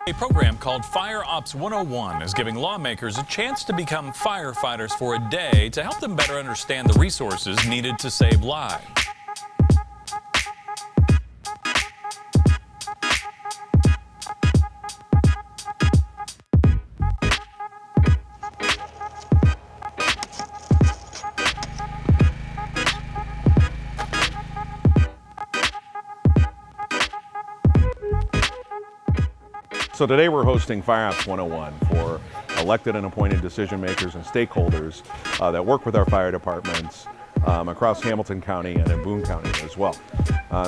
A program called Fire Ops 101 is giving lawmakers a chance to become firefighters for a day to help them better understand the resources needed to save lives. So today we're hosting Fire Ops 101 for elected and appointed decision makers and stakeholders that work with our fire departments across Hamilton County and in Boone County as well.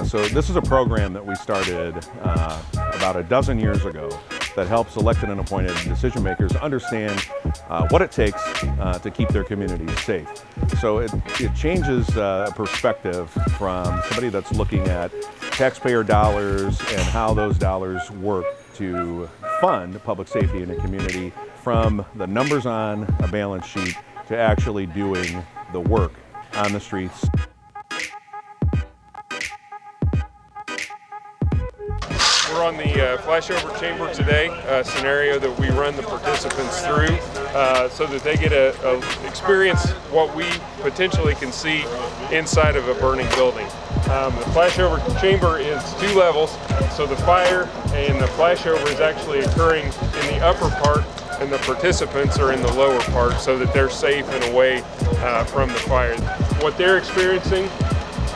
So this is a program that we started about a dozen years ago that helps elected and appointed decision makers understand what it takes to keep their communities safe. So it changes perspective from somebody that's looking at taxpayer dollars and how those dollars work to fund public safety in a community, from the numbers on a balance sheet to actually doing the work on the streets. We're on the flashover chamber today, a scenario that we run the participants through so that they get to experience what we potentially can see inside of a burning building. The flashover chamber is 2 levels, so the fire and the flashover is actually occurring in the upper part and the participants are in the lower part so that they're safe and away from the fire. What they're experiencing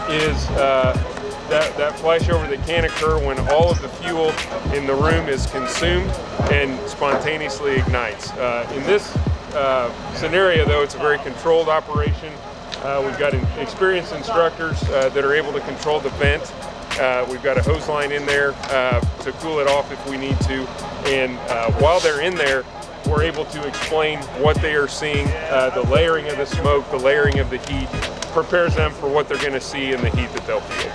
is that flashover that can occur when all of the fuel in the room is consumed and spontaneously ignites. In this scenario, though, it's a very controlled operation. We've got experienced instructors that are able to control the vent. We've got a hose line in there to cool it off if we need to. And while they're in there, we're able to explain what they are seeing. The layering of the smoke, the layering of the heat prepares them for what they're going to see in the heat that they'll feel.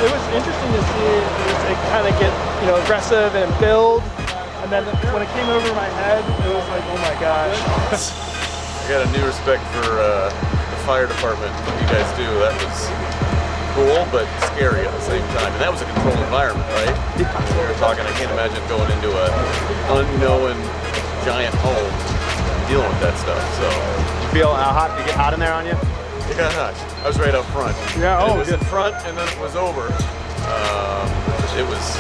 It was interesting to see it kind of get, aggressive and build. And then when it came over my head, it was like, oh my gosh. I got a new respect for the fire department, what you guys do. That was cool, but scary at the same time. And that was a controlled environment, right? We were talking, I can't imagine going into an unknown giant home and dealing with that stuff, so. You feel how hot? Did it get hot in there on you? It got hot. I was right up front. Yeah, it was good. In front and then it was over. It was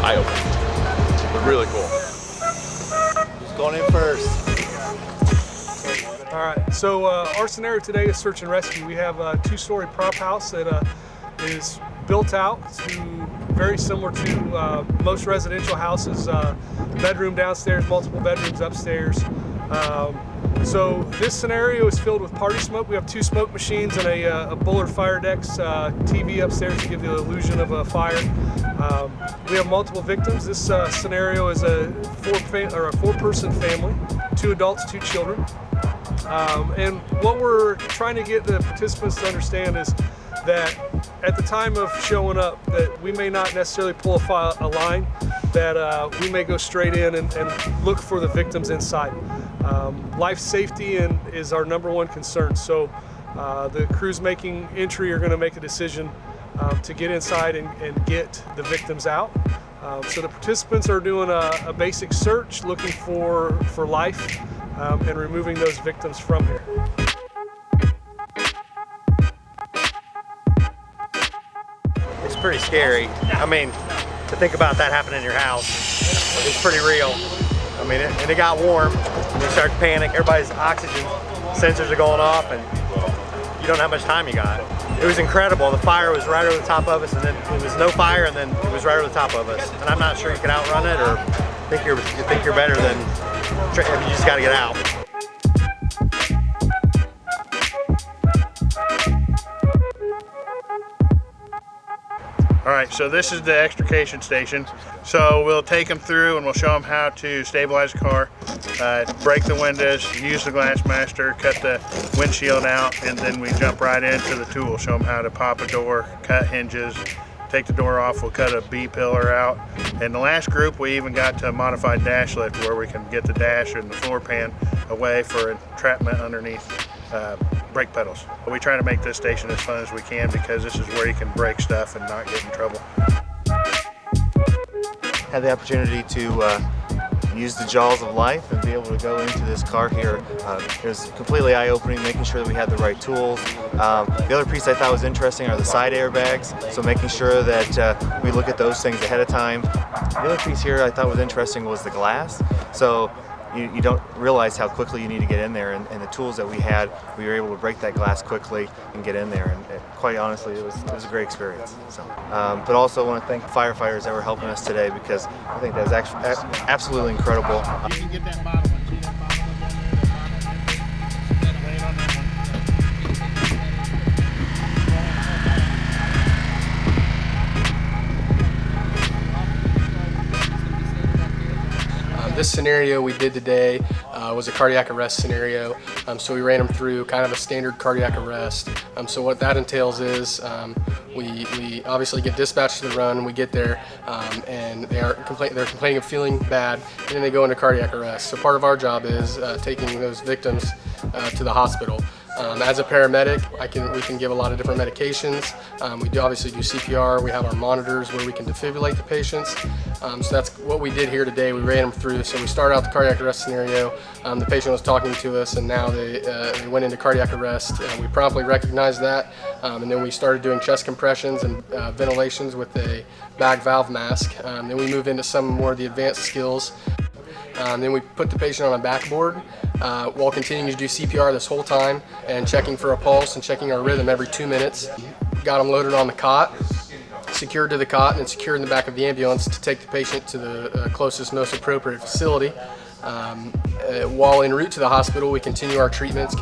eye-opening. Really cool. Just going in first. All right, so our scenario today is search and rescue. We have a 2-story prop house that is built out to very similar to most residential houses. Bedroom downstairs, multiple bedrooms upstairs. So this scenario is filled with party smoke. We have 2 smoke machines and a Bullard Fire Dex TV upstairs to give the illusion of a fire. We have multiple victims. This scenario is a 4-person family, 2 adults, 2 children. And what we're trying to get the participants to understand is that at the time of showing up, that we may not necessarily pull a line, that we may go straight in and look for the victims inside. Life safety is our #1 concern. So the crews making entry are going to make a decision to get inside and get the victims out. So the participants are doing a basic search, looking for life and removing those victims from here. It's pretty scary. I mean, to think about that happening in your house, it's pretty real. I mean, and it got warm, and you start to panic. Everybody's oxygen sensors are going off, and you don't know how much time you got. It was incredible. The fire was right over the top of us, and then it was no fire, and then it was right over the top of us. And I'm not sure you can outrun it, or think you're better than. You just got to get out. All right, so this is the extrication station. So we'll take them through and we'll show them how to stabilize the car, break the windows, use the glass master, cut the windshield out, and then we jump right into the tool, show them how to pop a door, cut hinges, take the door off, we'll cut a B-pillar out. And the last group, we even got to a modified dash lift where we can get the dash and the floor pan away for entrapment underneath. brake pedals. We try to make this station as fun as we can because this is where you can break stuff and not get in trouble. Had the opportunity to use the jaws of life and be able to go into this car here. It was completely eye-opening, making sure that we had the right tools. The other piece I thought was interesting are the side airbags, so making sure that we look at those things ahead of time. The other piece here I thought was interesting was the glass. So you don't realize how quickly you need to get in there, and the tools that we had, we were able to break that glass quickly and get in there, and quite honestly it was a great experience. So, but also I want to thank the firefighters that were helping us today, because I think that was actually absolutely incredible. You can get that bottom one. See that bottom one there? Lay it on that one. This scenario we did today was a cardiac arrest scenario, so we ran them through kind of a standard cardiac arrest. So what that entails is we obviously get dispatched to the run, we get there, and they're complaining of feeling bad, and then they go into cardiac arrest. So part of our job is taking those victims to the hospital. As a paramedic, we can give a lot of different medications. We obviously do CPR. We have our monitors where we can defibrillate the patients. So that's what we did here today. We ran them through. So we started out the cardiac arrest scenario. The patient was talking to us, and now they went into cardiac arrest. We promptly recognized that, and then we started doing chest compressions and ventilations with a bag valve mask. Then we moved into some more of the advanced skills. Then we put the patient on a backboard while continuing to do CPR this whole time and checking for a pulse and checking our rhythm every 2 minutes. Got them loaded on the cot, secured to the cot, and then secured in the back of the ambulance to take the patient to the closest, most appropriate facility. While en route to the hospital, we continue our treatments.